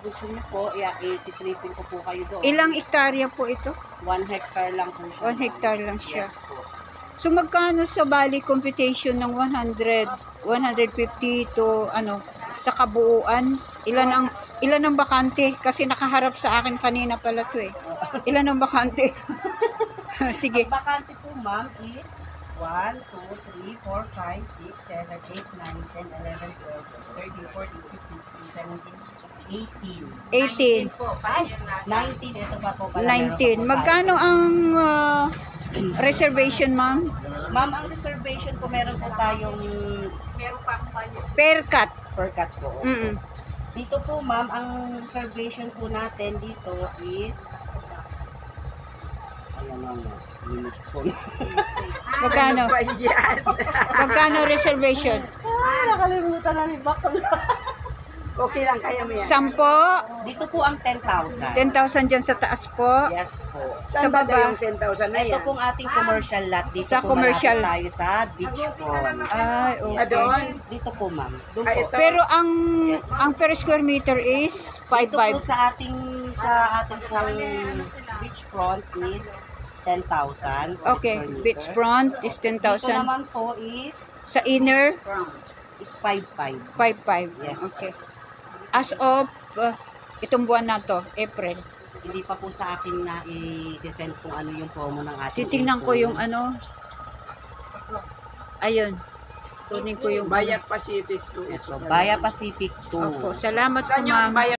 gusto niyo po, i-tripping ko po kayo doon. Ilang hektarya po ito? 1 hectare lang po siya. 1 hectare lang siya. Yes po. So magkano sa bali computation ng 100, 150 to ano sa kabuuan? Ilan ang bakante? Kasi nakaharap sa akin kanina pala 'to eh. Ilan ang bakante? Sige. Ang bakante po ma'am is 1, 2, 3, 4, 5, 6, 7, 8, 9, 10, 11, 12, 13, 14, 15, 16, 17, 18. 18. Po, 19, ito pa po pala. 19. Magkano ang reservation, ma'am? Ma'am, ang reservation po, meron po tayong Per cut. per cut po. Mm. Dito po ma'am, ang reservation po natin dito is ayan ma'am, limit po. Magkano? Magkano reservation? Nakalimutan na ni Bakla. Okay lang, kaya mo yan. 10? Dito po ang 10,000. 10,000 dyan sa taas po. Yes po. Sa baba. 10,000 na Ito yan. pong ating commercial lot. Dito Sa po commercial. malapit tayo sa beach front. Ay, okay. Doon? Dito po ma'am. Doon Ah, po. ito. Pero ang per square meter is Dito po 5,500. sa ating pong beach front is 10,000. per Okay, square meter. beachfront is Dito 10,000. naman po is Sa inner, is 5,500. 5,500. Yes. Okay. As of itong buwan na to, April. Hindi pa po sa akin na i-send kung ano yung promo ng ating Titingnan ko April. yung ano. Ayun. Kunin ko yung Bayak Pacific 2. Yes po. Baya Pacific 2. Opo, salamat po, Saan yung ma'am. Bayak